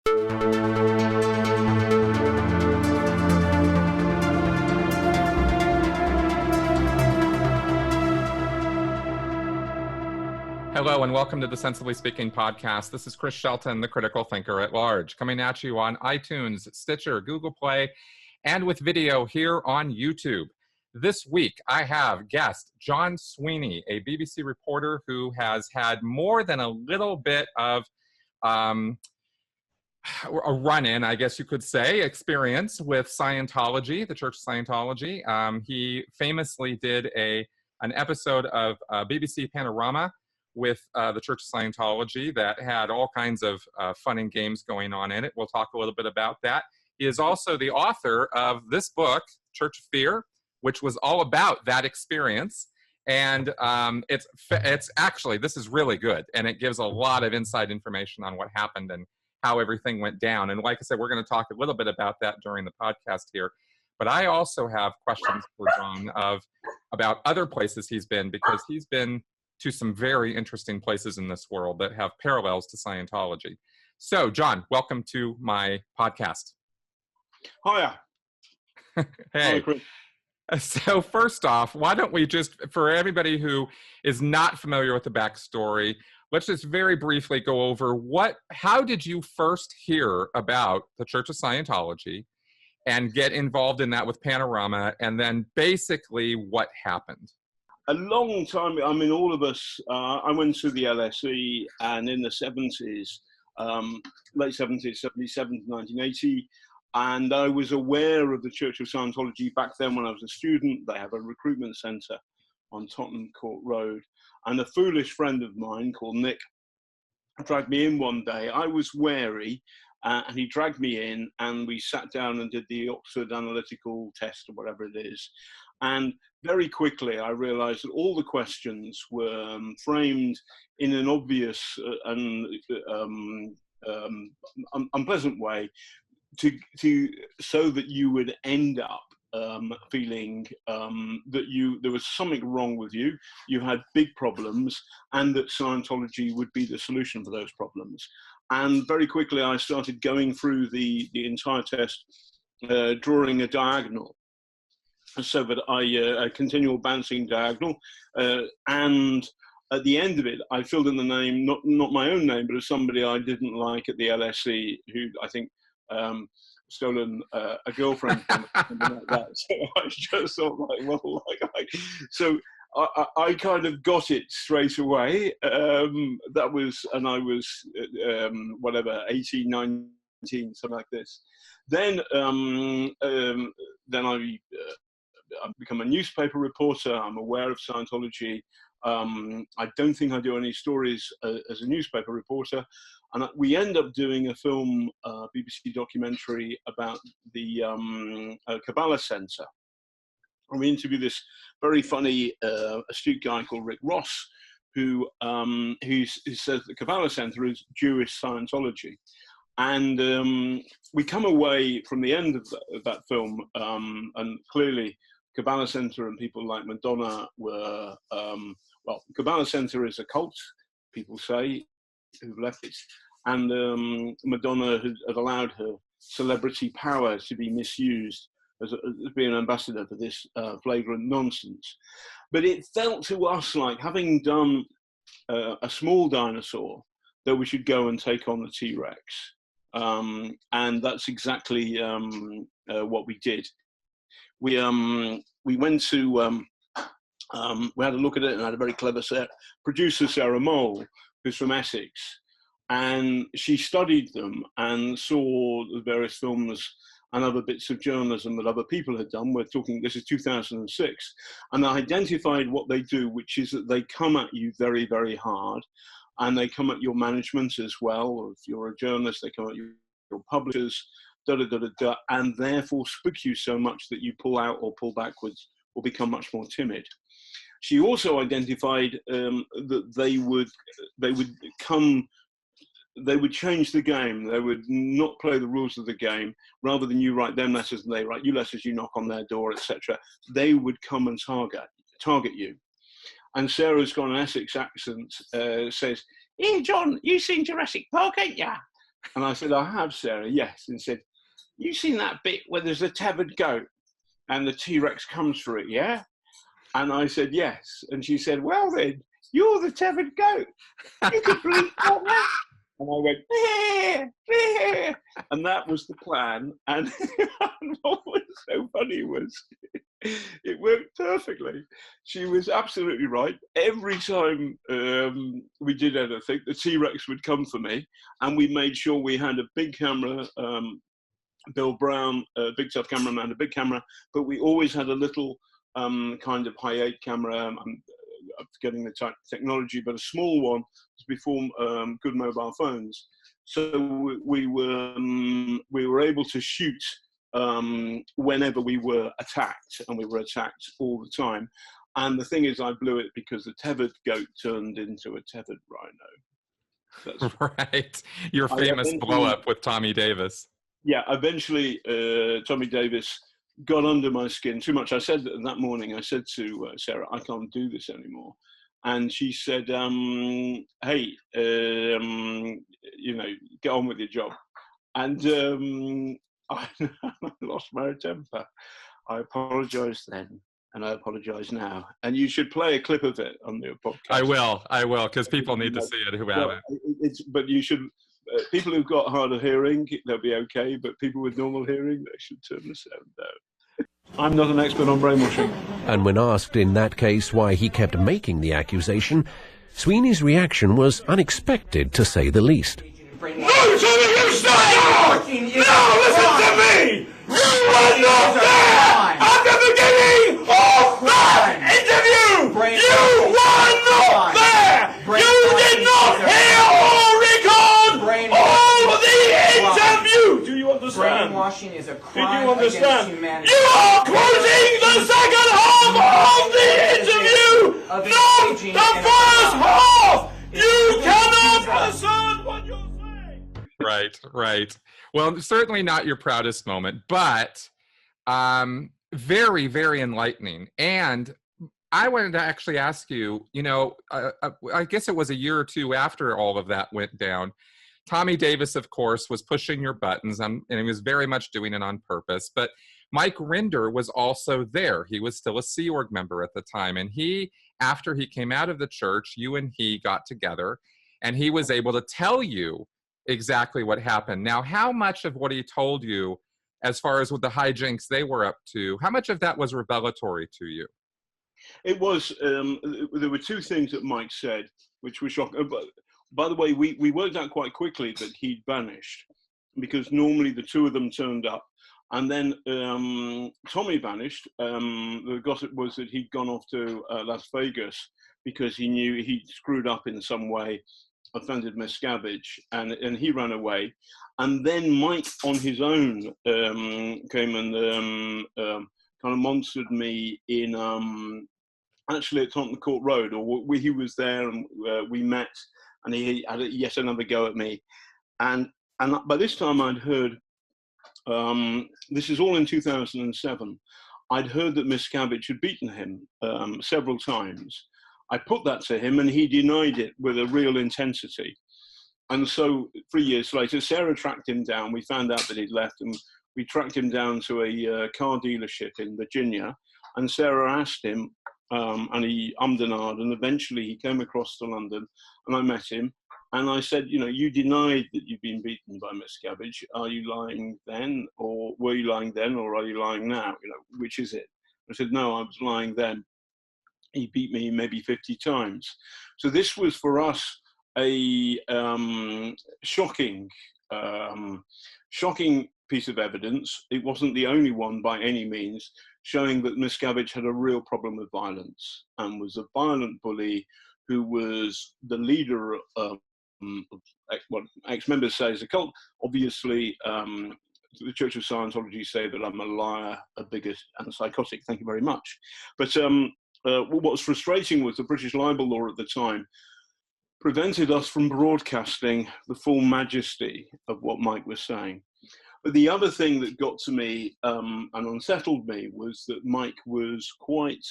Hello and welcome to the Sensibly Speaking podcast. This is Chris Shelton, the critical thinker at large, coming at you on iTunes, Stitcher, Google Play, and with video here on YouTube. This week, I have guest John Sweeney, a BBC reporter who has had more than a little bit of a run-in, I guess you could say, experience with Scientology, the Church of Scientology. He famously did an episode of BBC Panorama with the Church of Scientology that had all kinds of fun and games going on in it. We'll talk a little bit about that. He is also the author of this book, Church of Fear, which was all about that experience. And it's actually, this is really good. And it gives a lot of inside information on what happened and how everything went down. And like I said, we're going to talk a little bit about that during the podcast here. But I also have questions for John about other places he's been, because he's been to some very interesting places in this world that have parallels to Scientology. So, John, welcome to my podcast. Hiya. Hey. Hi, Chris. So first off, why don't we just, for everybody who is not familiar with the backstory, let's just very briefly go over how did you first hear about the Church of Scientology and get involved in that with Panorama, and then basically what happened? A long time, I mean, all of us, I went to the LSE, and in the 70s, late 70s, 77 to 1980, and I was aware of the Church of Scientology back then when I was a student. They have a recruitment centre on Tottenham Court Road. And a foolish friend of mine called Nick dragged me in one day. I was wary, and he dragged me in, and we sat down and did the Oxford Analytical Test, or whatever it is. And very quickly, I realised that all the questions were framed in an obvious and unpleasant way, so that you would end up feeling that there was something wrong with you, you had big problems, and that Scientology would be the solution for those problems. And very quickly, I started going through the entire test, drawing a diagonal, so that a continual bouncing diagonal, and at the end of it, I filled in the name, not my own name, but of somebody I didn't like at the LSE, who I think stolen a girlfriend from, something like that. So I just thought, so I kind of got it straight away. That was, and I was whatever, 18, 19, something like this. Then I've become a newspaper reporter. I'm aware of Scientology. I don't think I do any stories as a newspaper reporter. And we end up doing a film, BBC documentary about the Kabbalah Center. And we interview this very funny, astute guy called Rick Ross, who says the Kabbalah Center is Jewish Scientology. And we come away from the end of that film, and clearly Kabbalah Center and people like Madonna were, Kabbalah Center is a cult, people say, who've left it. And Madonna had allowed her celebrity power to be misused as being an ambassador for this flagrant nonsense. But it felt to us like, having done a small dinosaur, that we should go and take on the T-Rex. And that's exactly what we did. We went to, we had a look at it, and had a very clever producer, Sarah Mole, who's from Essex. And she studied them and saw the various films and other bits of journalism that other people had done. We're talking, this is 2006. And identified what they do, which is that they come at you very, very hard. And they come at your management as well. If you're a journalist, they come at your publishers, and therefore spook you so much that you pull out or pull backwards or become much more timid. She also identified that they would change the game. They would not play the rules of the game. Rather than you write them letters and they write you letters, you knock on their door, etc. They would come and target you. And Sarah's got an Essex accent, says, "Hey, John, you've seen Jurassic Park, ain't ya?" And I said, I have, Sarah, yes. And said, you seen that bit where there's a tethered goat and the T-Rex comes for it, yeah? And I said, yes. And she said, well then, you're the tethered goat. You could bleep that. And I went, yeah. And that was the plan. And what was so funny was it worked perfectly. She was absolutely right. Every time we did anything, the T-Rex would come for me, and we made sure we had a big camera. Bill Brown, a big tough cameraman, a big camera, but we always had a little kind of high 8 camera. I'm forgetting the technology, but a small one before good mobile phones. So we were able to shoot whenever we were attacked, and we were attacked all the time. And the thing is, I blew it because the tethered goat turned into a tethered rhino. That's right. Your famous blow up with Tommy Davis. Yeah, eventually Tommy Davis got under my skin too much. I said that morning, I said to Sarah, I can't do this anymore. And she said, hey, you know, get on with your job. And I lost my temper. I apologized then, and I apologize now. And you should play a clip of it on your podcast. I will, because people need to see it who haven't. But you should, people who've got harder hearing, they'll be okay, but people with normal hearing, they should turn the sound down. I'm not an expert on brainwashing. And when asked in that case why he kept making the accusation, Sweeney's reaction was unexpected, to say the least. No, you stop! No, listen to me! You were not there at the beginning of that interview! You were not there! You did not hear or record all the interview! Do you understand? Brainwashing is a crime Did you understand? against humanity. You are quoting the second half of the interview! Not the first half! You cannot assert what you're saying! Right. Well, certainly not your proudest moment, but very, very enlightening. And I wanted to actually ask you, you know, I guess it was a year or two after all of that went down. Tommy Davis, of course, was pushing your buttons, and he was very much doing it on purpose. But Mike Rinder was also there. He was still a Sea Org member at the time. And he, after he came out of the church, you and he got together, and he was able to tell you exactly what happened. Now, how much of what he told you, as far as with the hijinks they were up to, how much of that was revelatory to you? It was, there were two things that Mike said, which were shocking. By the way, we worked out quite quickly that he'd vanished, because normally the two of them turned up. And then Tommy vanished. The gossip was that he'd gone off to Las Vegas because he knew he'd screwed up in some way, offended Miscavige, and he ran away. And then Mike on his own came and kind of monstered me in, actually at Tottenham Court Road, or he was there, and we met, and he had yet another go at me. And by this time I'd heard, this is all in 2007, I'd heard that Miscavige had beaten him several times. I put that to him, and he denied it with a real intensity. And so 3 years later, Sarah tracked him down. We found out that he'd left, and we tracked him down to a car dealership in Virginia. And Sarah asked him, and he ummed and ahed, and eventually he came across to London, and I met him. And I said, you know, you denied that you'd been beaten by Miscavige. Are you lying then, or were you lying then, or are you lying now? You know, which is it? I said, no, I was lying then. He beat me maybe 50 times. So this was for us a shocking piece of evidence. It wasn't the only one by any means, showing that Miscavige had a real problem with violence and was a violent bully who was the leader of what ex-members say is a cult. Obviously, the Church of Scientology say that I'm a liar, a bigot, and a psychotic. Thank you very much. But what was frustrating was the British libel law at the time prevented us from broadcasting the full majesty of what Mike was saying. But the other thing that got to me and unsettled me was that Mike was quite,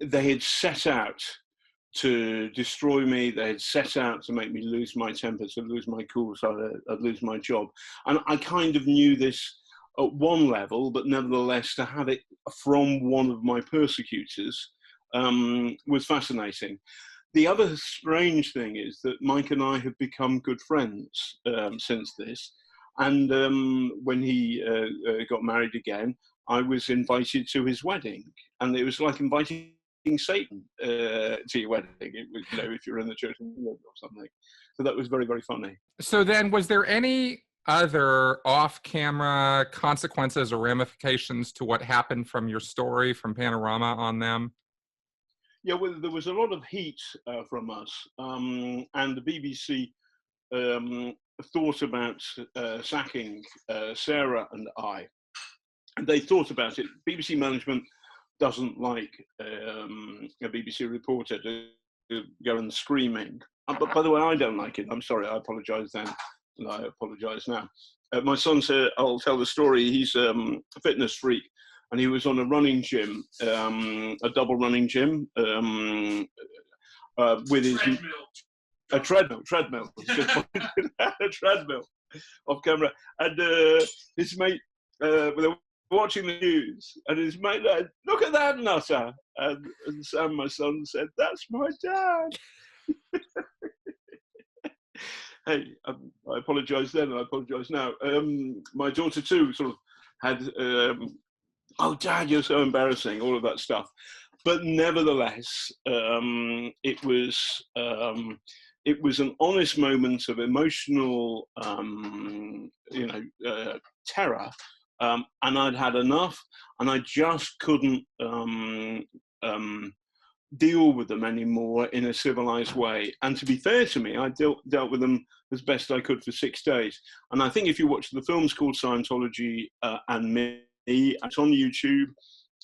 they had set out to destroy me. They had set out to make me lose my temper, to lose my cool, so I'd lose my job. And I kind of knew this at one level, but nevertheless, to have it from one of my persecutors was fascinating. The other strange thing is that Mike and I have become good friends since this. And when he got married again, I was invited to his wedding. And it was like inviting Satan to your wedding. It was, you know, if you're in the Church of Scientology or something. So that was very, very funny. So then, was there any other off-camera consequences or ramifications to what happened from your story, from Panorama, on them? Yeah, well, there was a lot of heat from us, and the BBC thought about sacking Sarah and I. And they thought about it. BBC management doesn't like a BBC reporter to go and screaming. But by the way, I don't like it. I'm sorry, I apologise then, and I apologise now. My son said, I'll tell the story, he's a fitness freak, and he was on a running gym, a double running gym, with his... A treadmill, a treadmill off camera. And his mate, they were watching the news, and his mate said, "Look at that nutter." And Sam, my son, said, "That's my dad." Hey, I apologise then, and I apologise now. My daughter too sort of had, "Oh, Dad, you're so embarrassing," all of that stuff. But nevertheless, it was an honest moment of emotional, terror, and I'd had enough, and I just couldn't deal with them anymore in a civilized way. And to be fair to me, I dealt with them as best I could for 6 days. And I think if you watch the film's called Scientology and Me, it's on YouTube.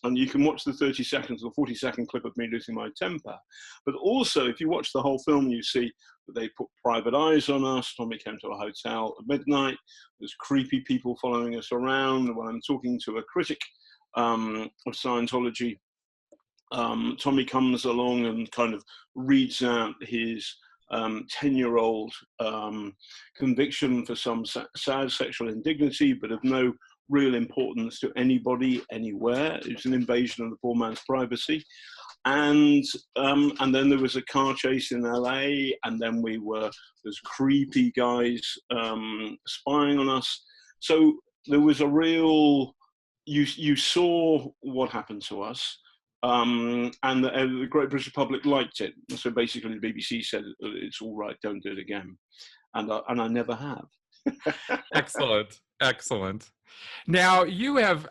And you can watch the 30 seconds or 40-second clip of me losing my temper. But also, if you watch the whole film, you see that they put private eyes on us. Tommy came to a hotel at midnight. There's creepy people following us around. When I'm talking to a critic of Scientology, Tommy comes along and kind of reads out his 10-year-old conviction for some sad sexual indignity, but of no real importance to anybody anywhere. It's an invasion of the poor man's privacy. And then there was a car chase in LA, and then there's creepy guys spying on us. So there was a real, you saw what happened to us, and the Great British public liked it. So basically the BBC said, "It's all right, don't do it again." And I never have. Excellent. Excellent. Now, you have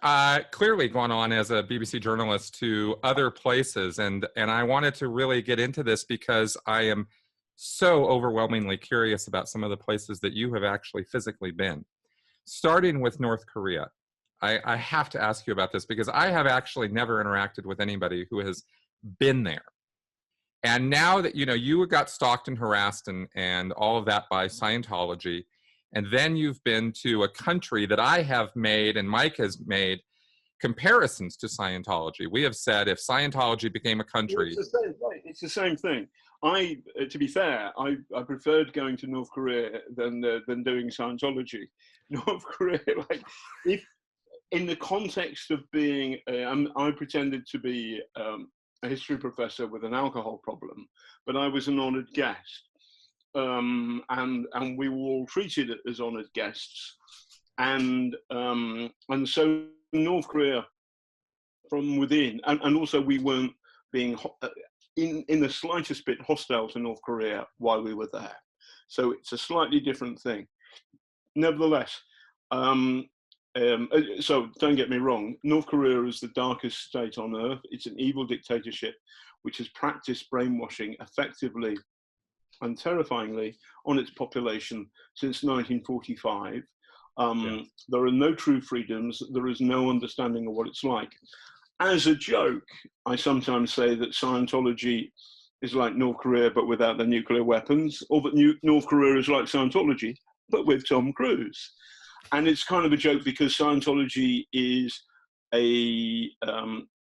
clearly gone on as a BBC journalist to other places, and I wanted to really get into this because I am so overwhelmingly curious about some of the places that you have actually physically been. Starting with North Korea, I have to ask you about this because I have actually never interacted with anybody who has been there. And now that, you got stalked and harassed and all of that by Scientology, and then you've been to a country that I have made and Mike has made comparisons to Scientology. We have said if Scientology became a country... It's the same thing. To be fair, I preferred going to North Korea than doing Scientology. North Korea, if in the context of being, I pretended to be a history professor with an alcohol problem, but I was an honoured guest. And we were all treated as honoured guests, and so North Korea from within, and also we weren't being in the slightest bit hostile to North Korea while we were there, so it's a slightly different thing. Nevertheless, so don't get me wrong, North Korea is the darkest state on earth. It's an evil dictatorship which has practiced brainwashing effectively and terrifyingly on its population since 1945. There are no true freedoms. There is no understanding of what it's like. As a joke, I sometimes say that Scientology is like North Korea, but without the nuclear weapons, or that North Korea is like Scientology, but with Tom Cruise. And it's kind of a joke because Scientology is a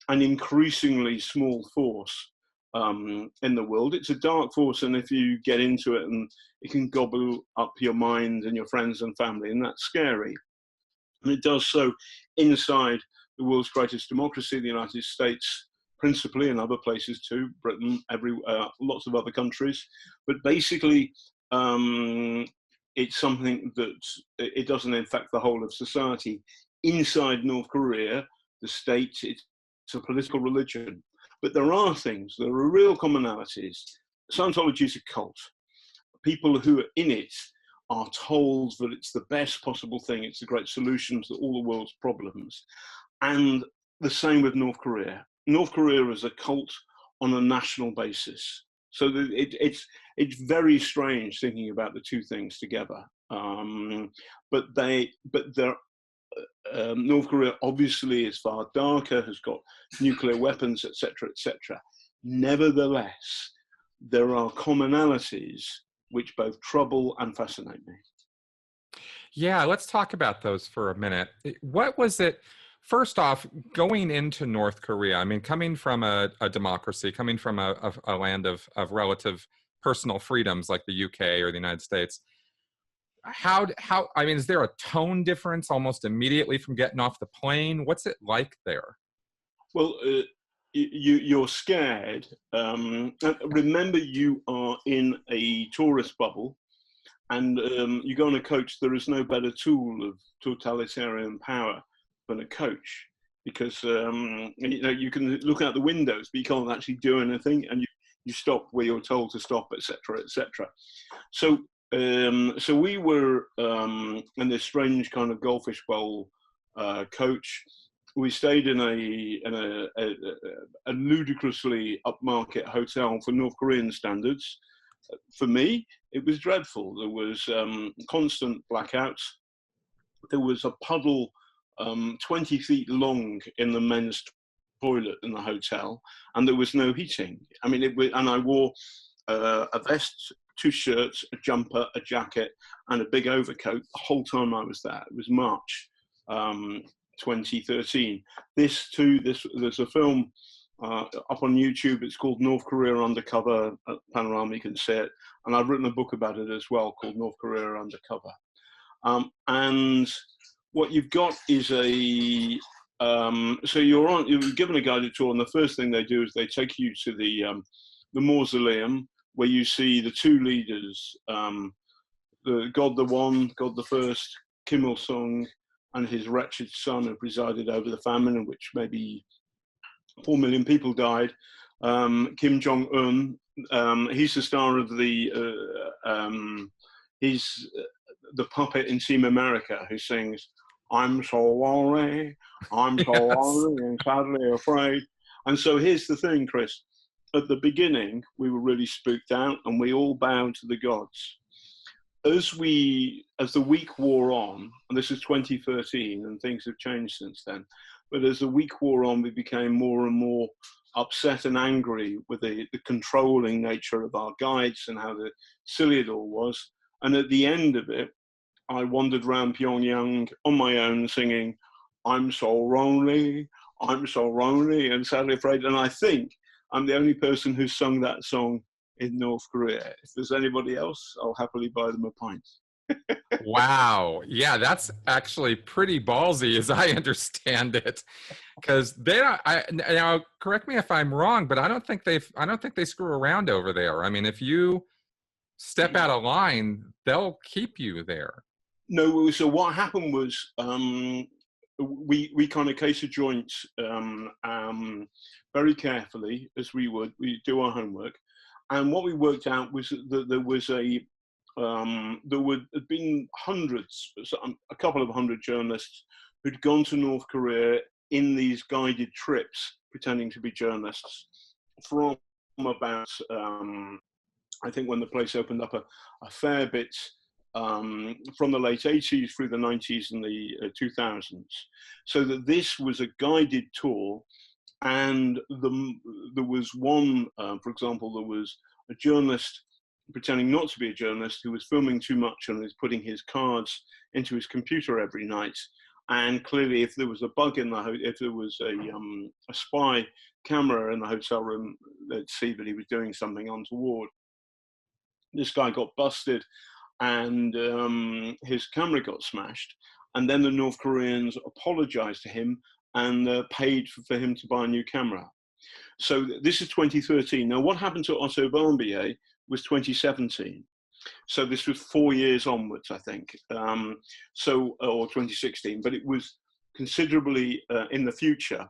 an increasingly small force in the world. It's a dark force, and if you get into it, and it can gobble up your mind and your friends and family, and that's scary. And it does so inside the world's greatest democracy, the United States, principally, and other places too, Britain, lots of other countries. But basically, it's something that it doesn't infect the whole of society. Inside North Korea, the state, it's a political religion. But there are things, there are real commonalities. Scientology is a cult. People who are in it are told that it's the best possible thing, it's a great solution to all the world's problems. And the same with North Korea. North Korea is a cult on a national basis. So it's very strange thinking about the two things together. North Korea obviously is far darker, has got nuclear weapons, etc., etc. Nevertheless, there are commonalities which both trouble and fascinate me. Yeah, let's talk about those for a minute. What was it, first off, going into North Korea? I mean, coming from a democracy, coming from a land of relative personal freedoms like the UK or the United States, how I mean, is there a tone difference almost immediately from getting off the plane? What's it like there? Well, you're scared. Remember, you are in a tourist bubble, and you go on a coach. There is no better tool of totalitarian power than a coach, because you can look out the windows, but you can't actually do anything, and you stop where you're told to stop, etc., etc. So we were in this strange kind of goldfish bowl coach. We stayed in a ludicrously upmarket hotel for North Korean standards. For me, it was dreadful. There was constant blackouts. There was a puddle 20 feet long in the men's toilet in the hotel, and there was no heating. I mean, and I wore a vest, 2 shirts, a jumper, a jacket, and a big overcoat the whole time I was there. It was March 2013. There's a film up on YouTube. It's called North Korea Undercover Panorama. You can see it, and I've written a book about it as well called North Korea Undercover. And what you've got is so you're given a guided tour, and the first thing they do is they take you to the mausoleum, where you see the 2 leaders, the God the One, God the First, Kim Il-sung, and his wretched son, who presided over the famine in which maybe 4 million people died. Kim Jong-un, he's the star of he's the puppet in Team America who sings, "I'm so lonely, I'm so lonely and sadly afraid." And so here's the thing, Chris. At the beginning, we were really spooked out, and we all bowed to the gods. As the week wore on, and this is 2013, and things have changed since then, but as the week wore on, we became more and more upset and angry with the controlling nature of our guides and how silly it all was. And at the end of it, I wandered around Pyongyang on my own singing, "I'm so lonely, I'm so lonely and sadly afraid." And I think I'm the only person who's sung that song in North Korea. If there's anybody else, I'll happily buy them a pint. Wow. Yeah, that's actually pretty ballsy, as I understand it, because they don't. Now, correct me if I'm wrong, but I don't think they screw around over there. I mean, if you step out of line, they'll keep you there. No. So what happened was we kind of case a joint very carefully, as we do our homework, and what we worked out was that there was there would have been a couple of hundred journalists who'd gone to North Korea in these guided trips, pretending to be journalists, from about, I think when the place opened up a fair bit, from the late 80s through the 90s and the 2000s. So that this was a guided tour, and there was one, for example, there was a journalist pretending not to be a journalist who was filming too much and was putting his cards into his computer every night. And clearly, if there was a bug in the if there was a spy camera in the hotel room, they'd see that he was doing something untoward. This guy got busted, and his camera got smashed. And then the North Koreans apologized to him and paid for him to buy a new camera. So this is 2013. Now, what happened to Otto Warmbier was 2017. So this was 4 years onwards, I think. Or 2016, but it was considerably in the future.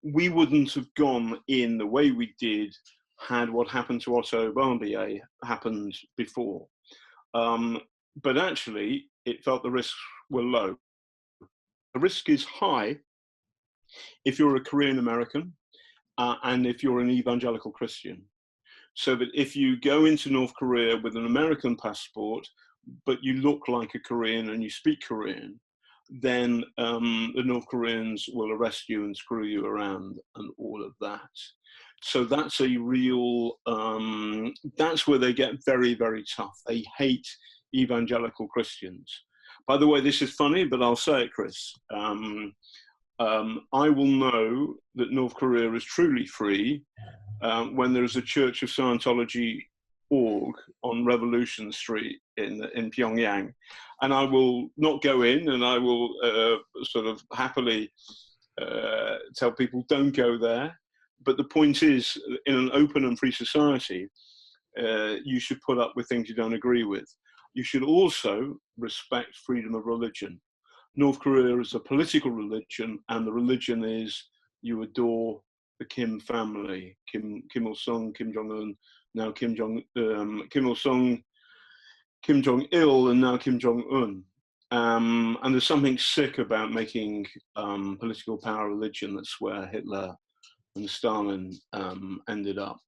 We wouldn't have gone in the way we did had what happened to Otto Warmbier happened before. But actually, it felt the risks were low. The risk is high if you're a Korean American and if you're an evangelical Christian. So that if you go into North Korea with an American passport, but you look like a Korean and you speak Korean, then the North Koreans will arrest you and screw you around and all of that. So that's a real, that's where they get very, very tough. They hate evangelical Christians. By the way, this is funny, but I'll say it, Chris. I will know that North Korea is truly free when there is a Church of Scientology org on Revolution Street in Pyongyang. And I will not go in, and I will sort of happily tell people don't go there. But the point is, in an open and free society, you should put up with things you don't agree with. You should also respect freedom of religion. North Korea is a political religion, and the religion is you adore the Kim family, Kim Il-sung, Kim Jong-un, now Kim Il-sung, Kim Jong-il, and now Kim Jong-un. And there's something sick about making political power religion. That's where Hitler and Stalin ended up.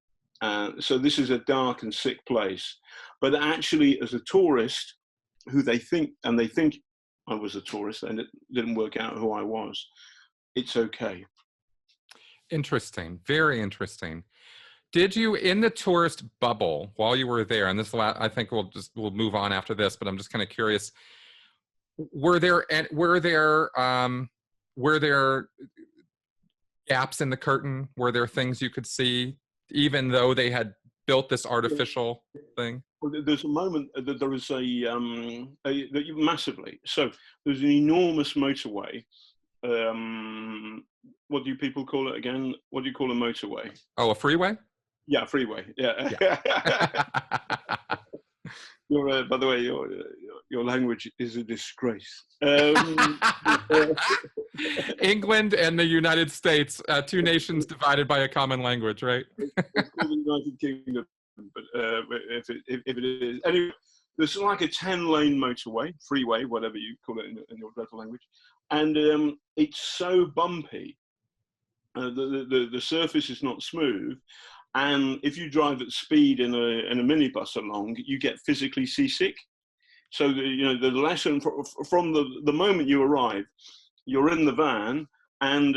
So this is a dark and sick place. But actually, as a tourist, who they think I was a tourist, and it didn't work out who I was, it's okay. Interesting, very interesting. Did you, in the tourist bubble while you were there, and this I think we'll move on after this, but I'm just kind of curious, were there gaps in the curtain? Were there things you could see, even though they had built this artificial thing? Well, there's a moment that there is massively. So there's an enormous motorway. What do people call it again? What do you call a motorway? Oh, a freeway? Yeah, freeway. Yeah. By the way, your language is a disgrace. England and the United States, two nations divided by a common language, right? It's called the United Kingdom, but if it is anyway, there's like a 10-lane motorway, freeway, whatever you call it in your dreadful language, and it's so bumpy. The surface is not smooth. And if you drive at speed in a minibus along, you get physically seasick. So the lesson from the moment you arrive, you're in the van, and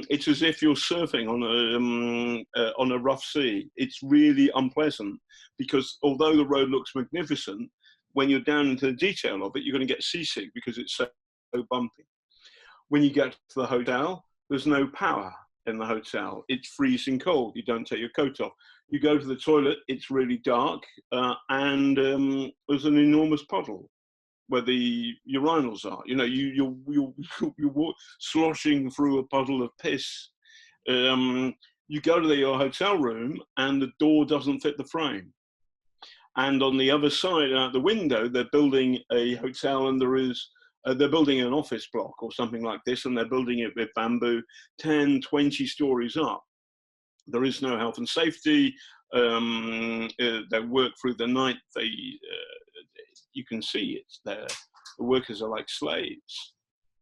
it's as if you're surfing on a rough sea. It's really unpleasant because although the road looks magnificent, when you're down into the detail of it, you're going to get seasick because it's so bumpy. When you get to the hotel, there's no power in the hotel. It's freezing cold. You don't take your coat off. You go to the toilet, it's really dark, and there's an enormous puddle where the urinals are. You're sloshing through a puddle of piss. You go to your hotel room, and the door doesn't fit the frame. And on the other side, out the window, they're building a hotel, and they're building an office block or something like this, and they're building it with bamboo, 10, 20 stories up. There is no health and safety. They work through the night. You can see it there. The workers are like slaves.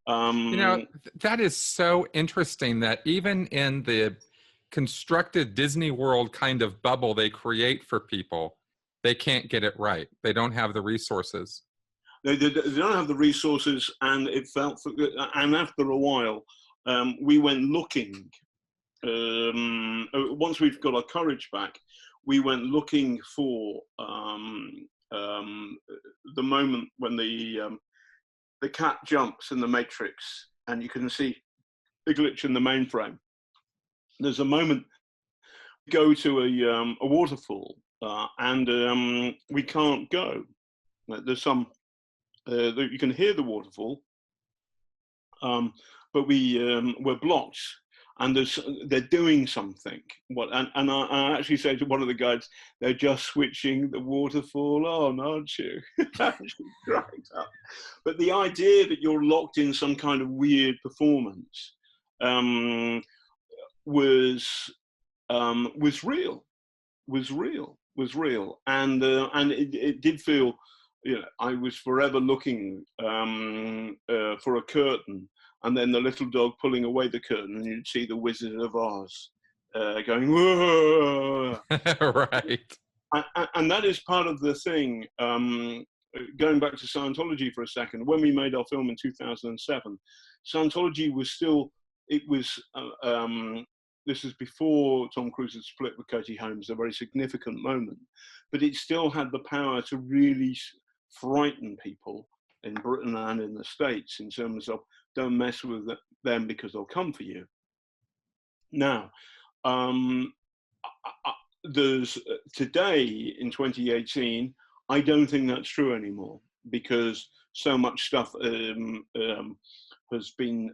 That is so interesting that even in the constructed Disney World kind of bubble they create for people, they can't get it right. They don't have the resources. They don't have the resources, and and after a while, we went looking. Once we've got our courage back, we went looking for the moment when the the cat jumps in the Matrix, and you can see the glitch in the mainframe. There's a moment we go to a waterfall, and we can't go. There's some you can hear the waterfall, but we're blocked, and they're doing something. And I actually say to one of the guides, they're just switching the waterfall on, aren't you? Cracked up. But the idea that you're locked in some kind of weird performance was real, and it did feel. I was forever looking for a curtain, and then the little dog pulling away the curtain, and you'd see the Wizard of Oz going, whoa! Right. And that is part of the thing. Going back to Scientology for a second, when we made our film in 2007, Scientology was still, this is before Tom Cruise had split with Katie Holmes, a very significant moment, but it still had the power to really frighten people in Britain and in the States in terms of don't mess with them because they'll come for you. Now, there's today in 2018, I don't think that's true anymore, because so much stuff has been,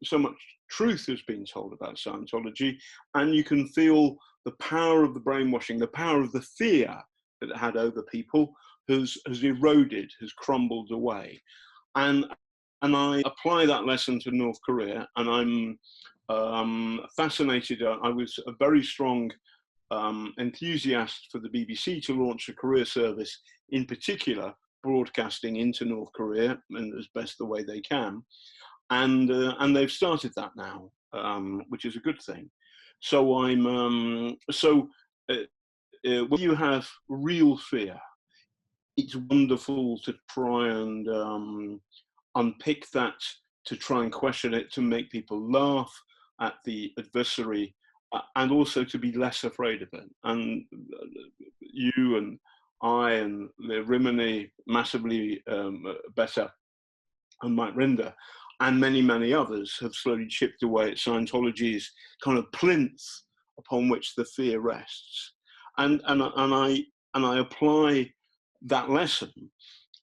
so much truth has been told about Scientology, and you can feel the power of the brainwashing, the power of the fear that it had over people has eroded, has crumbled away. And I apply that lesson to North Korea, and I'm fascinated. I was a very strong enthusiast for the BBC to launch a career service, in particular broadcasting into North Korea and as best the way they can, and they've started that now, which is a good thing. So when you have real fear, it's wonderful to try and unpick that, to try and question it, to make people laugh at the adversary, and also to be less afraid of it. And you and I and the Rimini, massively better, and Mike Rinder, and many, many others have slowly chipped away at Scientology's kind of plinth upon which the fear rests. And I apply that lesson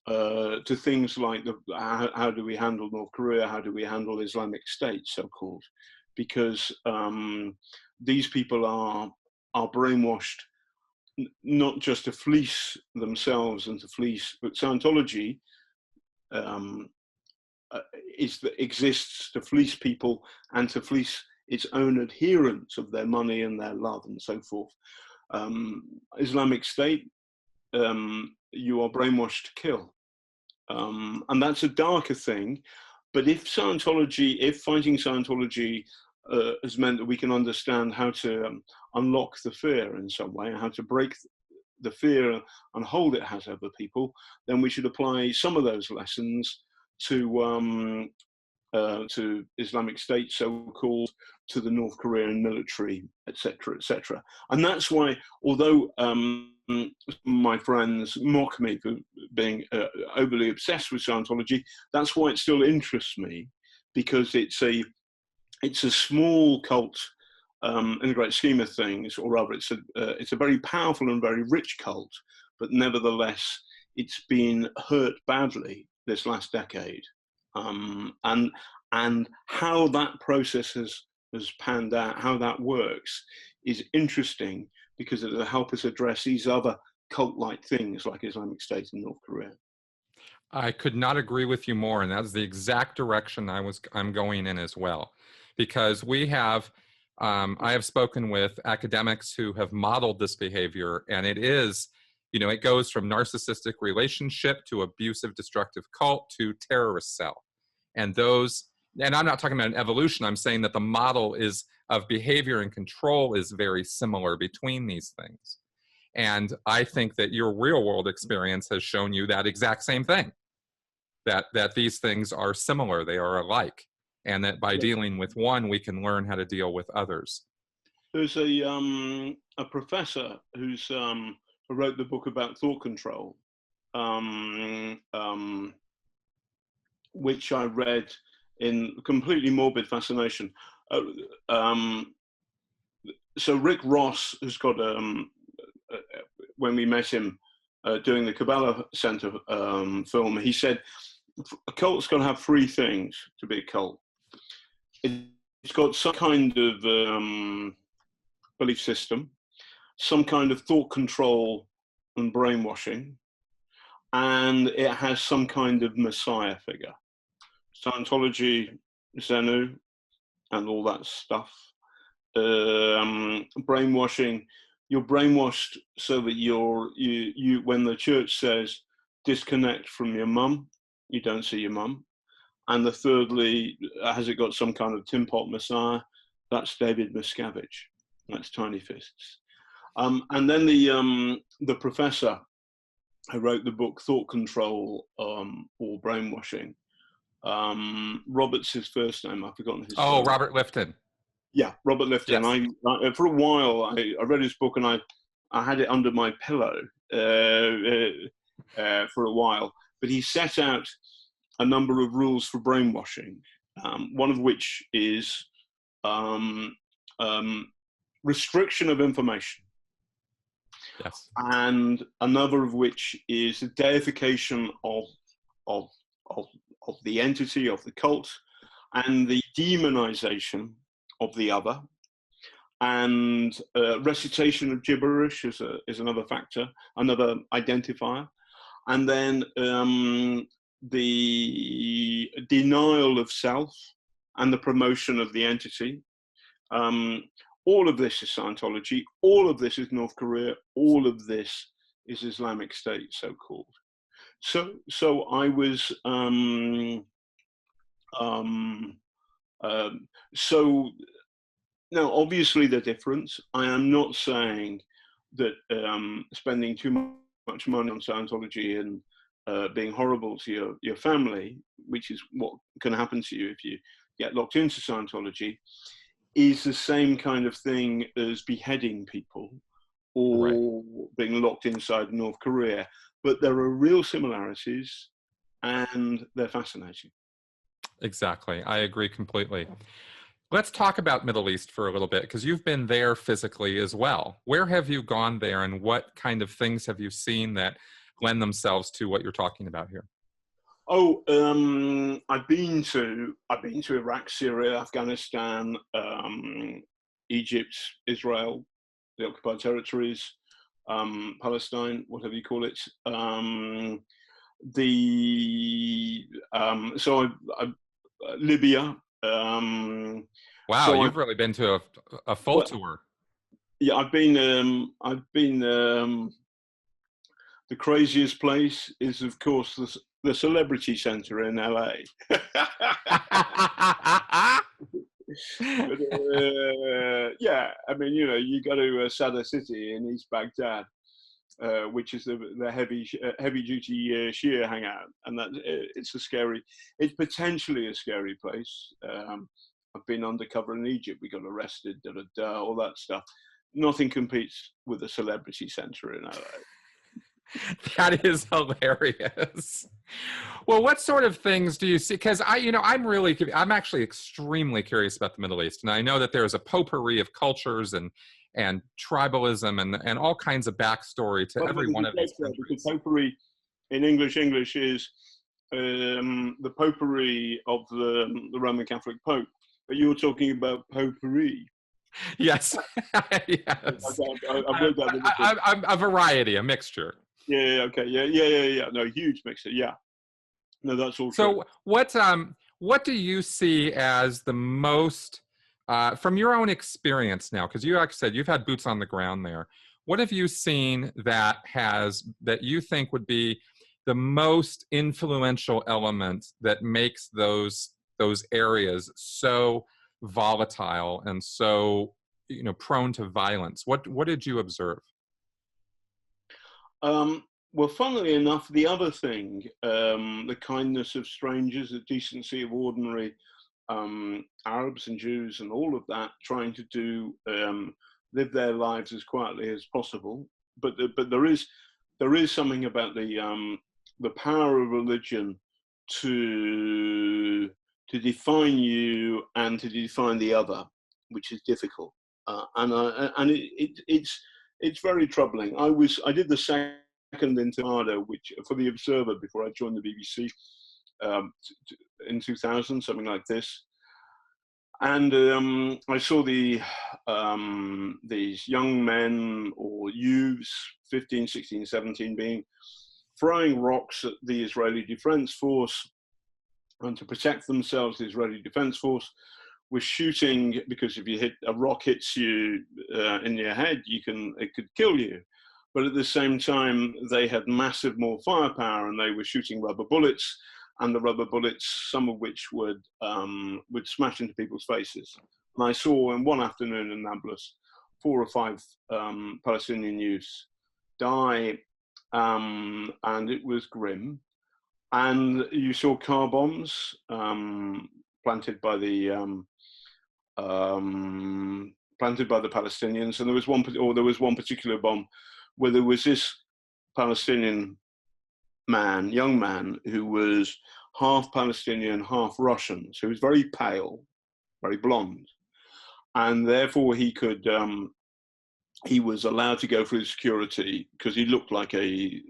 to things like how do we handle North Korea, how do we handle Islamic State, so-called, because these people are brainwashed not just to fleece themselves and to fleece, but Scientology exists to fleece people and to fleece its own adherents of their money and their love and so forth. Islamic State, you are brainwashed to kill. And that's a darker thing. But if fighting Scientology has meant that we can understand how to unlock the fear in some way, how to break the fear and hold it has over people, then we should apply some of those lessons to Islamic State, so-called, to the North Korean military, etc., etc. And that's why, although my friends mock me for being overly obsessed with Scientology, that's why it still interests me, because it's a small cult in the great scheme of things, or rather, it's a very powerful and very rich cult, but nevertheless, it's been hurt badly this last decade, and how that process has panned out, how that works, is interesting, because it'll help us address these other cult-like things like Islamic State in North Korea. I could not agree with you more, and that's the exact direction I'm going in as well, because we have. I have spoken with academics who have modeled this behavior, and it is, it goes from narcissistic relationship to abusive, destructive cult to terrorist cell. And I'm not talking about an evolution, I'm saying that the model of behavior and control is very similar between these things. And I think that your real world experience has shown you that exact same thing, that these things are similar, they are alike. And that by dealing with one, we can learn how to deal with others. There's a professor who wrote the book about thought control. which I read in completely morbid fascination. So Rick Ross has got, when we met him doing the Kabbalah Center film, he said, a cult's got to have three things to be a cult. It's got some kind of belief system, some kind of thought control and brainwashing, and it has some kind of messiah figure. Scientology, Xenu, and all that stuff. Brainwashing, you're brainwashed so that you when the church says disconnect from your mum, you don't see your mum. And the thirdly, has it got some kind of tin pot messiah? That's David Miscavige. That's Tiny Fists. And then the professor who wrote the book Thought Control or Brainwashing, Robert's his first name. I've forgotten his name. Robert Lifton. Yeah, Robert Lifton. Yes. I for a while, I read his book and I had it under my pillow for a while. But he set out a number of rules for brainwashing, one of which is restriction of information. Yes. And another of which is the deification of the entity, of the cult, and the demonization of the other, and recitation of gibberish is another factor, another identifier, and then the denial of self and the promotion of the entity. All of this is Scientology, all of this is North Korea, all of this is Islamic State, so-called. So I was, so now obviously they're different. I am not saying that spending too much money on Scientology and being horrible to your family, which is what can happen to you if you get locked into Scientology, is the same kind of thing as beheading people or being locked inside North Korea. But there are real similarities and they're fascinating. Exactly. I agree completely. Let's talk about Middle East for a little bit, because you've been there physically as well. Where have you gone there, and what kind of things have you seen that lend themselves to what you're talking about here? Oh, I've been to Iraq, Syria, Afghanistan, Egypt, Israel, the occupied territories, Palestine, whatever you call it. Libya. Wow, so you've really been to a full tour. Yeah, I've been. The craziest place is, of course, the Celebrity Center in LA. But, yeah, I mean, you know, you go to Sadr City in East Baghdad, which is the heavy duty Shia hangout, and that it's potentially a scary place. I've been undercover in Egypt. We got arrested, all that stuff. Nothing competes with the Celebrity Center in LA. That is hilarious. Well, what sort of things do you see? Because I'm actually extremely curious about the Middle East, and I know that there's a potpourri of cultures and tribalism and all kinds of backstory to every one of these countries. The potpourri in English is the potpourri of the Roman Catholic Pope, but you're talking about potpourri. Yes, yes. I've read that. A variety, a mixture. Yeah. Okay. Yeah. No, huge mixture. Yeah. No, that's all. So, what do you see as the most, from your own experience now? Because you actually said you've had boots on the ground there. What have you seen that you think would be the most influential element that makes those areas so volatile and so prone to violence? What did you observe? Well, funnily enough, the other thing, the kindness of strangers, the decency of ordinary Arabs and Jews and all of that, trying to live their lives as quietly as possible. But there is something about the power of religion to define you and to define the other, which is difficult, and it's very troubling. I did the second Intifada, which for the Observer before I joined the BBC in 2000, something like this. And I saw these young men or youths, 15, 16, 17, throwing rocks at the Israeli Defense Force, and to protect themselves, the Israeli Defense Force was shooting, because if a rock hits you in your head, it could kill you. But at the same time, they had massive more firepower, and they were shooting rubber bullets, and the rubber bullets, some of which would smash into people's faces. And I saw in one afternoon in Nablus 4 or 5 Palestinian youths die, and it was grim. And you saw car bombs planted by the Palestinians, and there was one particular bomb where there was this Palestinian young man, who was half Palestinian, half Russian. So he was very pale, very blonde, and therefore he was allowed to go through security because he looked like a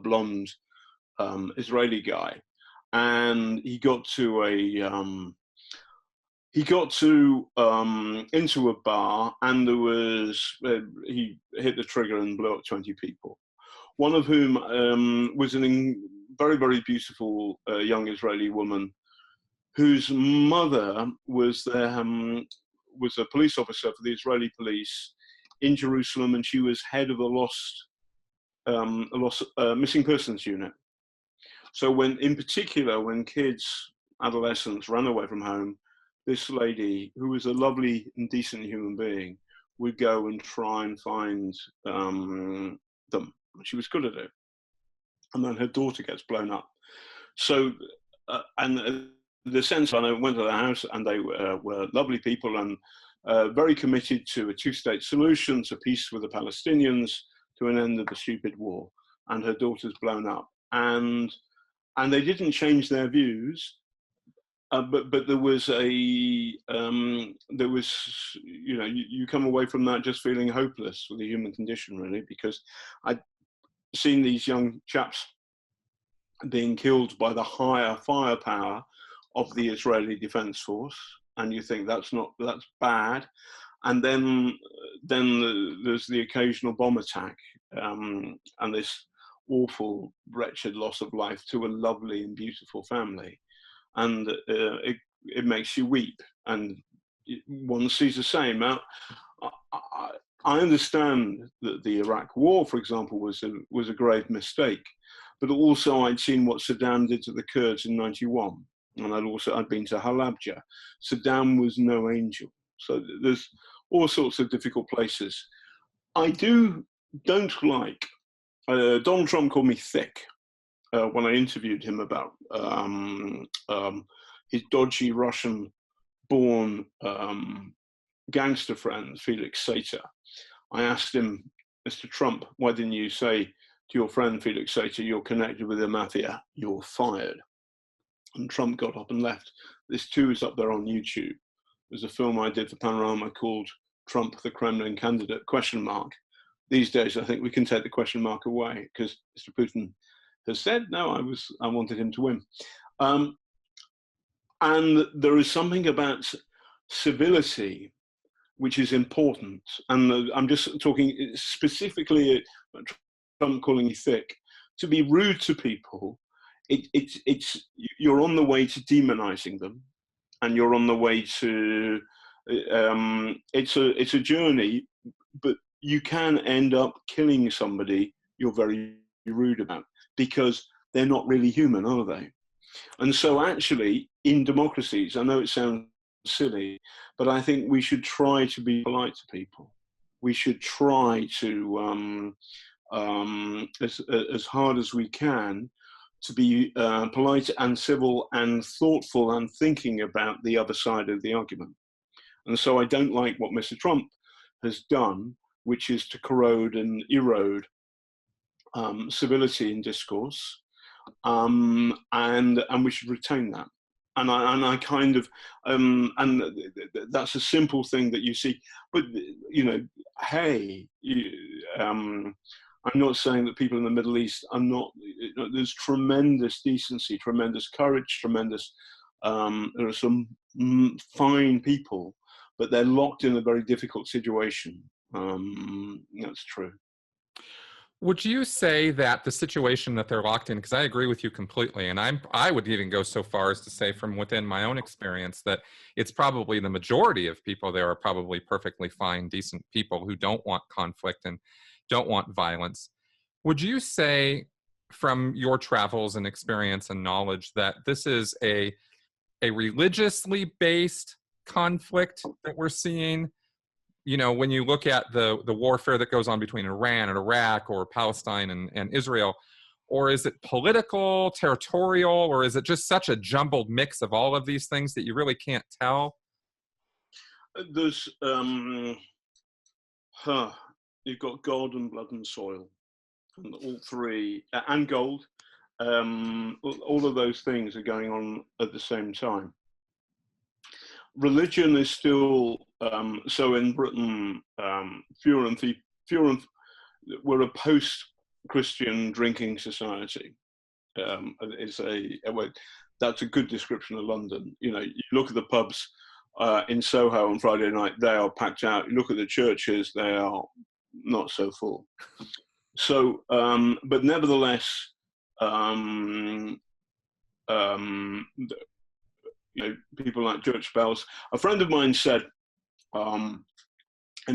blonde Israeli guy. And he got into a bar, and he hit the trigger and blew up 20 people. One of whom was a very, very beautiful young Israeli woman, whose mother was a police officer for the Israeli police in Jerusalem, and she was head of a missing persons unit. So when kids, adolescents, ran away from home, this lady, who was a lovely and decent human being, would go and try and find them. She was good at it. And then her daughter gets blown up. So, the sense, I went to the house, and they were lovely people, and very committed to a 2-state solution, to peace with the Palestinians, to an end of the stupid war. And her daughter's blown up. And they didn't change their views. But there was you come away from that just feeling hopeless for the human condition, really, because I'd seen these young chaps being killed by the higher firepower of the Israeli Defense Force, and you think that's bad. And then there's the occasional bomb attack, and this awful, wretched loss of life to a lovely and beautiful family. And it makes you weep, and one sees the same. Now, I understand that the Iraq War, for example, was a grave mistake, but also I'd seen what Saddam did to the Kurds in '91, and I'd been to Halabja. Saddam was no angel. So there's all sorts of difficult places. I don't like. Donald Trump called me thick when I interviewed him about his dodgy Russian-born gangster friend, Felix Sater. I asked him, Mr. Trump, why didn't you say to your friend Felix Sater, you're connected with the mafia, you're fired? And Trump got up and left. This too is up there on YouTube. There's a film I did for Panorama called Trump, the Kremlin Candidate, ? These days, I think we can take the question mark away, because Mr. Putin has said, no, I wanted him to win. And there is something about civility which is important. And I'm just talking specifically about Trump calling you thick. To be rude to people, you're on the way to demonizing them, and you're on the way to, it's a journey, but you can end up killing somebody you're very rude about, because they're not really human, are they? And so actually, in democracies, I know it sounds silly, but I think we should try to be polite to people. We should try to, as hard as we can, to be polite and civil and thoughtful and thinking about the other side of the argument. And so I don't like what Mr. Trump has done, which is to corrode and erode civility in discourse. and we should retain that. And I kind of, that's a simple thing that you see. But you know, hey, I'm not saying that people in the Middle East are not. You know, there's tremendous decency, tremendous courage, tremendous. There are some fine people, but they're locked in a very difficult situation. That's true. Would you say that the situation that they're locked in, because I agree with you completely, and I would even go so far as to say from within my own experience that it's probably the majority of people there are probably perfectly fine, decent people who don't want conflict and don't want violence. Would you say from your travels and experience and knowledge that this is a religiously based conflict that we're seeing? You know, when you look at the warfare that goes on between Iran and Iraq or Palestine and Israel, or is it political, territorial, or is it just such a jumbled mix of all of these things that you really can't tell? There's, you've got God and blood and soil, and all three, and gold. All of those things are going on at the same time. Religion is still, so in Britain, we're a post-Christian drinking society. That's a good description of London. You know, you look at the pubs in Soho on Friday night, they are packed out. You look at the churches, they are not so full. So, but nevertheless, you know, people like church bells. A friend of mine said, in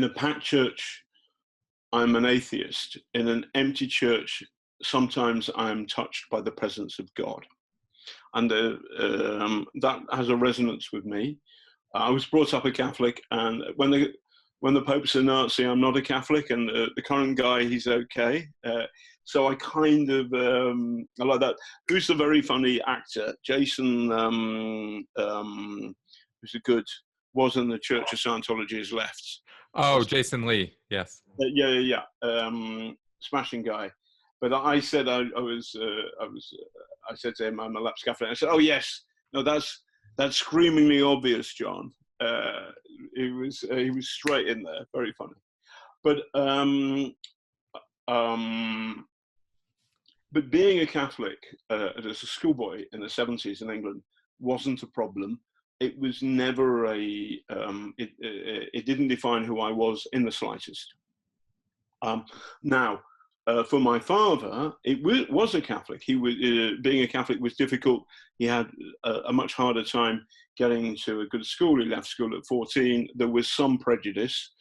a packed church, I'm an atheist. In an empty church, sometimes I'm touched by the presence of God. And that has a resonance with me. I was brought up a Catholic, and when the Pope's a Nazi, I'm not a Catholic, and the current guy, he's okay. So I kind of, I like that. Who's the very funny actor? Jason, who's was in the Church of Scientology, has left. Oh, Jason Lee, yes. Yeah. Smashing guy. But I said I said to him, I'm a lapsed Catholic. I said, oh yes, no, that's screamingly obvious, John. He was straight in there, very funny. But being a Catholic as a schoolboy in the 70s in England wasn't a problem. It was never it didn't define who I was in the slightest. Now, for my father, it was a Catholic. He was being a Catholic was difficult. He had a much harder time getting to a good school. He left school at 14. There was some prejudice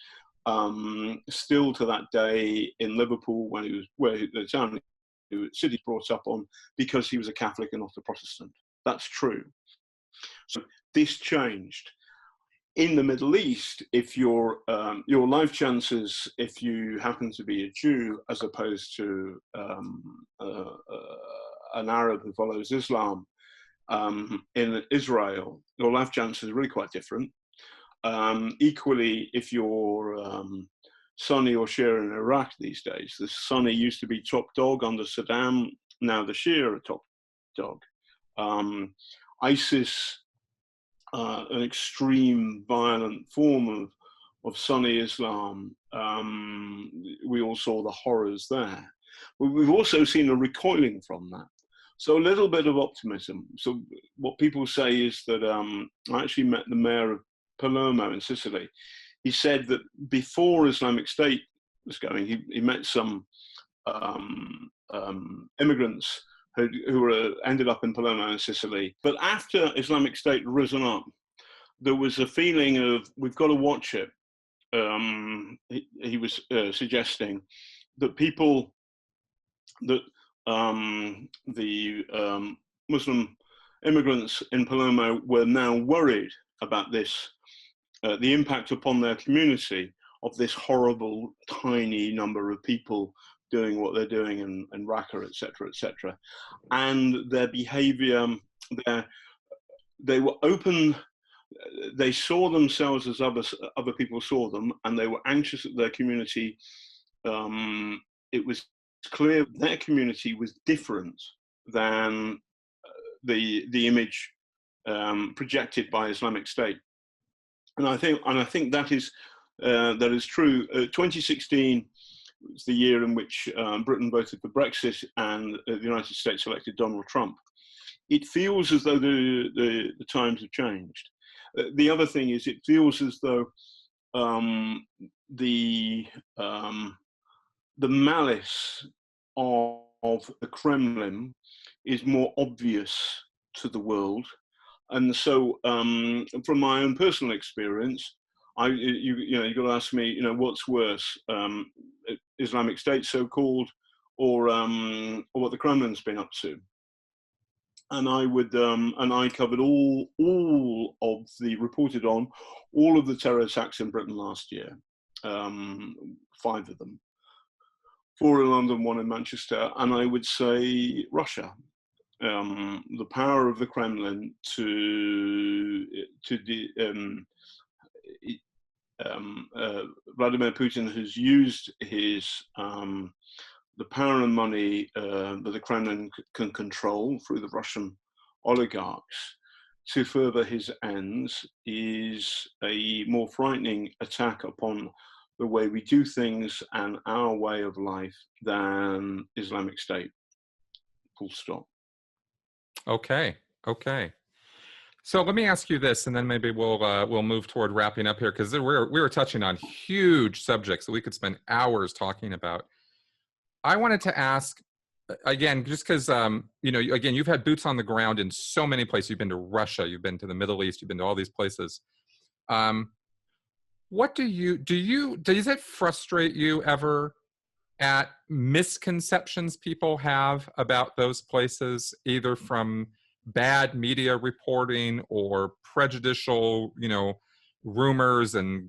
still to that day in Liverpool, when he was the town city brought up on, because he was a Catholic and not a Protestant. That's true. So this changed. In the Middle East, if your life chances, if you happen to be a Jew as opposed to an Arab who follows Islam, in Israel, your life chances are really quite different. Equally, if you're Sunni or Shia in Iraq these days, the Sunni used to be top dog under Saddam, now the Shia are top dog. ISIS, an extreme violent form of Sunni Islam, we all saw the horrors there. But we've also seen a recoiling from that. So a little bit of optimism. So what people say is that I actually met the mayor of Palermo in Sicily. He said that before Islamic State was going, he met some immigrants who ended up in Palermo in Sicily. But after Islamic State had risen up, there was a feeling of, we've got to watch it. He was suggesting that the Muslim immigrants in Palermo were now worried about this, the impact upon their community of this horrible, tiny number of people doing what they're doing in Raqqa, etc. And their behavior, they were open, they saw themselves as other people saw them, and they were anxious that their community, it was clear their community was different than the image projected by Islamic State. And I think that is true. 2016 was the year in which Britain voted for Brexit and the United States elected Donald Trump. It feels as though the times have changed. The other thing is, it feels as though the malice of the Kremlin is more obvious to the world. And so, from my own personal experience, you got to ask me, what's worse, Islamic State, so-called, or what the Kremlin's been up to. And I covered reported on all of the terror attacks in Britain last year, 5 of them, 4 in London, 1 in Manchester, and I would say Russia. The power of the Kremlin Vladimir Putin has used his the power and money that the Kremlin can control through the Russian oligarchs to further his ends is a more frightening attack upon the way we do things and our way of life than Islamic State. Full stop. Okay. So let me ask you this, and then maybe we'll move toward wrapping up here, because we were touching on huge subjects that we could spend hours talking about. I wanted to ask, again, just because again, you've had boots on the ground in so many places. You've been to Russia, you've been to the Middle East, you've been to all these places. What does it frustrate you ever at misconceptions people have about those places, either from bad media reporting or prejudicial, rumors and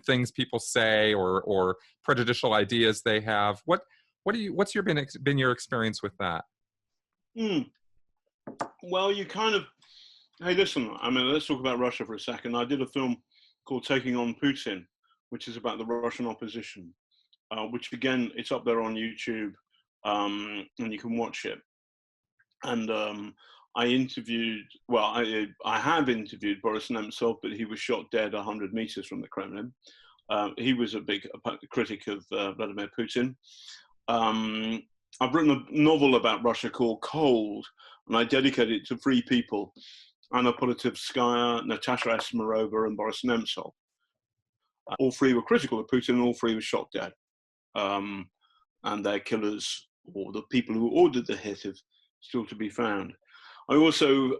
things people say, or prejudicial ideas they have? What's been your experience with that? Well, hey, listen, let's talk about Russia for a second. I did a film called Taking on Putin, which is about the Russian opposition, which again, it's up there on YouTube, and you can watch it. And I have interviewed Boris Nemtsov, but he was shot dead 100 meters from the Kremlin. He was a big critic of Vladimir Putin. I've written a novel about Russia called Cold, and I dedicated it to 3 people: Anna Politkovskaya, Natasha Esmerova, and Boris Nemtsov. All 3 were critical of Putin, and all 3 were shot dead. And their killers, or the people who ordered the hit, have still to be found. I also,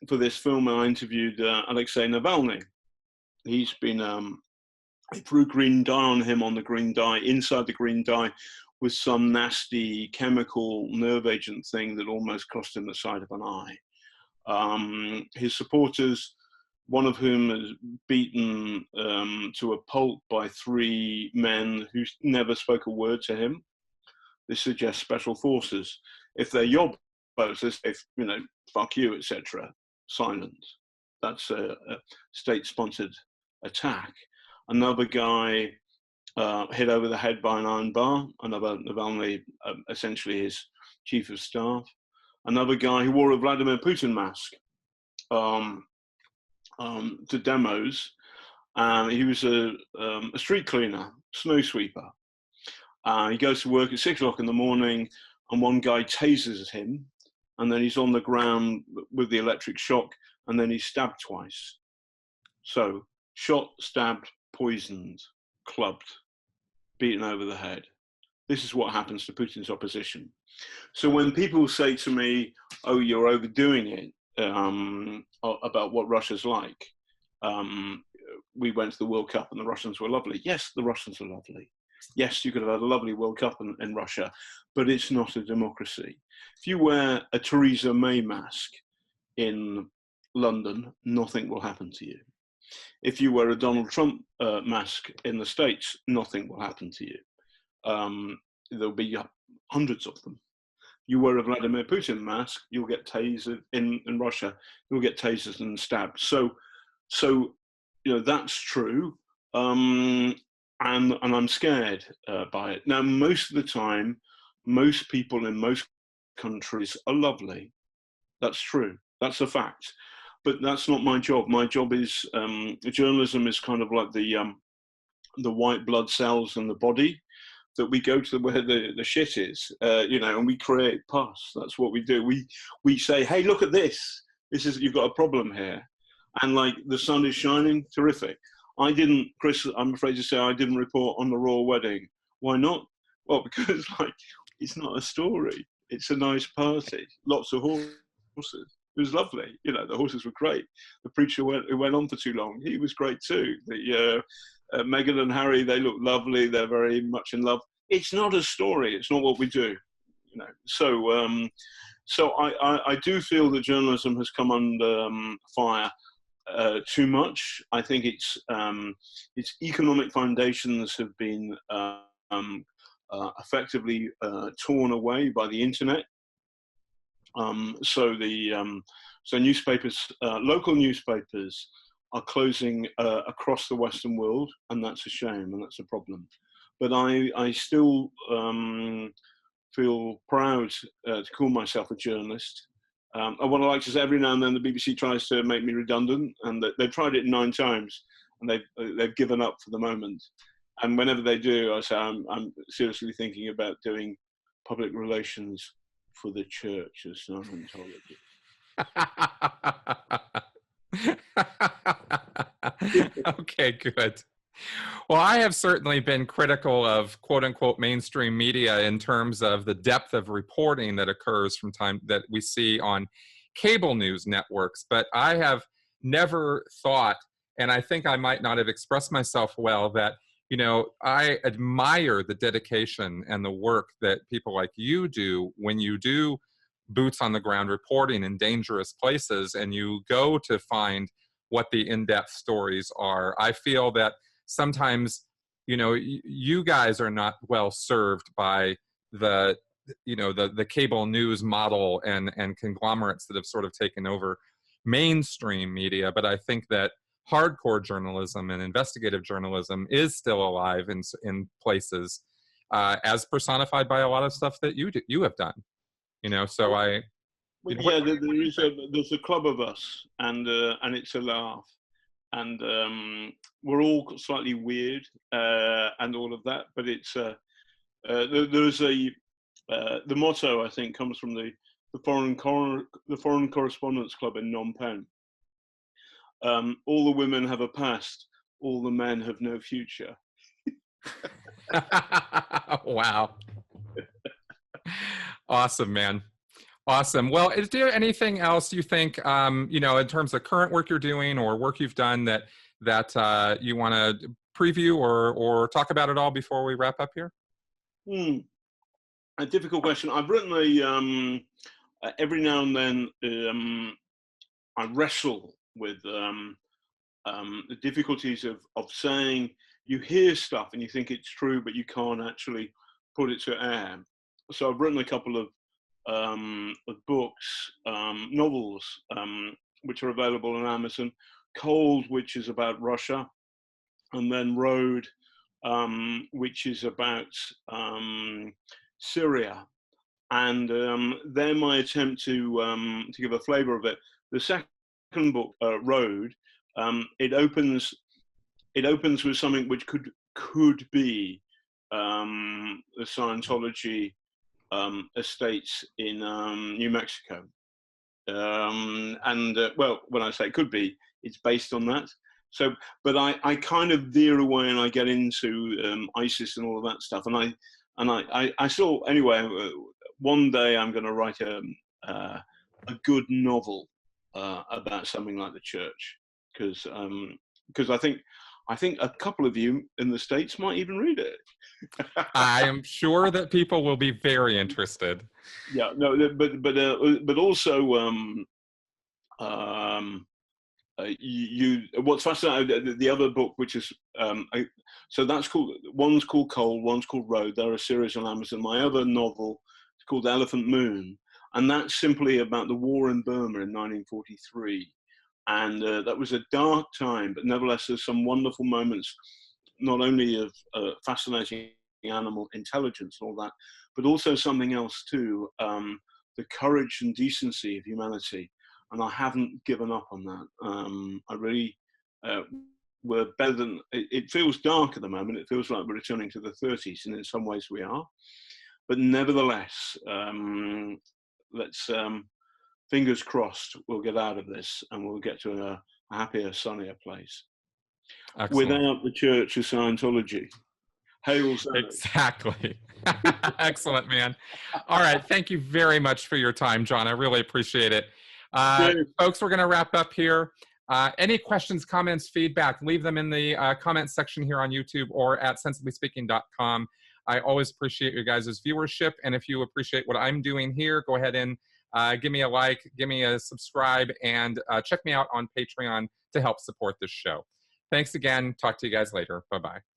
for this film, I interviewed Alexei Navalny. He's been, they threw green dye on him on the green dye. Inside the green dye was some nasty chemical nerve agent thing that almost cost him the side of an eye. His supporters, one of whom is beaten to a pulp by 3 men who never spoke a word to him. This suggests special forces. If they're your boats, they say, fuck you, etc. Silent. That's a state-sponsored attack. Another guy hit over the head by an iron bar. Another Navalny, essentially his chief of staff. Another guy who wore a Vladimir Putin mask to demos. He was a street cleaner, snow sweeper. He goes to work at 6 o'clock in the morning, and one guy tases him, and then he's on the ground with the electric shock, and then he's stabbed twice. So, shot, stabbed, poisoned, clubbed, beaten over the head. This is what happens to Putin's opposition. So when people say to me, oh, you're overdoing it, about what Russia's like, we went to the World Cup and the Russians were lovely. Yes, the Russians are lovely. Yes, you could have had a lovely World Cup in Russia, but it's not a democracy. If you wear a Theresa May mask in London, nothing will happen to you. If you wear a Donald Trump mask in the States, nothing will happen to you. There'll be hundreds of them. You wear a Vladimir Putin mask, you'll get tasered in Russia. You'll get tasered and stabbed. So that's true. And I'm scared by it. Now, most of the time, most people in most countries are lovely. That's true. That's a fact. But that's not my job. My job is journalism is kind of like the white blood cells in the body, that we go to where the shit is, and we create pus. That's what we do. We say, hey, look at this. You've got a problem here. And like, the sun is shining, terrific. Chris, I'm afraid to say, I didn't report on the royal wedding. Why not? Well, because like, it's not a story. It's a nice party. Lots of horses. It was lovely. The horses were great. The preacher went on for too long. He was great too. Meghan and Harry, they look lovely. They're very much in love. It's not a story. It's not what we do. So I do feel that journalism has come under fire too much. I think its economic foundations have been effectively torn away by the internet. So newspapers, local newspapers, are closing across the Western world, and that's a shame, and that's a problem. But I still feel proud to call myself a journalist. And what I like to say, every now and then the BBC tries to make me redundant, and they've tried it 9 times, and they've given up for the moment. And whenever they do, I say I'm seriously thinking about doing public relations for the Church of Scientology. Okay, good. Well, I have certainly been critical of quote unquote mainstream media in terms of the depth of reporting that occurs from time that we see on cable news networks. But I have never thought, and I think I might not have expressed myself well, that, I admire the dedication and the work that people like you do when you do boots on the ground reporting in dangerous places and you go to find what the in-depth stories are. I feel that sometimes, you guys are not well served by the cable news model and conglomerates that have sort of taken over mainstream media. But I think that hardcore journalism and investigative journalism is still alive in places, as personified by a lot of stuff that you have done. So I. There's a club of us, and it's a laugh, and we're all slightly weird and all of that. But it's there's the motto, I think, comes from the Foreign Correspondents Club in Phnom Penh. All the women have a past, all the men have no future. Wow. Awesome, man. Awesome. Well, is there anything else you think, in terms of current work you're doing or work you've done that you want to preview or talk about at all before we wrap up here? A difficult question. I've written every now and then I wrestle with the difficulties of saying, you hear stuff and you think it's true, but you can't actually put it to air. So I've written a couple of books, novels, which are available on Amazon. Cold, which is about Russia, and then Road, which is about Syria. And they're my attempt to give a flavor of it. The second book, Road, it opens with something which could be the Scientology estates in New Mexico. Well, when I say it could be, it's based on that. So, but I kind of veer away and I get into ISIS and all of that stuff. And I still, anyway, one day I'm going to write a good novel about something like the church, because I think a couple of you in the States might even read it. I am sure that people will be very interested. Yeah, no, but also, what's fascinating, the other book, which is, so that's called, one's called Cold, one's called Road. They're a series on Amazon. My other novel is called Elephant Moon, and that's simply about the war in Burma in 1943. And that was a dark time, but nevertheless, there's some wonderful moments, not only of fascinating animal intelligence and all that, but also something else too, the courage and decency of humanity. And I haven't given up on that. I really, we're better than, it feels dark at the moment. It feels like we're returning to the 30s, and in some ways we are. But nevertheless, let's, fingers crossed, we'll get out of this and we'll get to a happier, sunnier place. Excellent. Without the Church of Scientology. Hail Xenu. Exactly. Excellent, man. All right. Thank you very much for your time, John. I really appreciate it. Folks, we're going to wrap up here. Any questions, comments, feedback, leave them in the comments section here on YouTube or at sensiblyspeaking.com. I always appreciate your guys' viewership. And if you appreciate what I'm doing here, go ahead and give me a like, give me a subscribe, and check me out on Patreon to help support this show. Thanks again. Talk to you guys later. Bye-bye.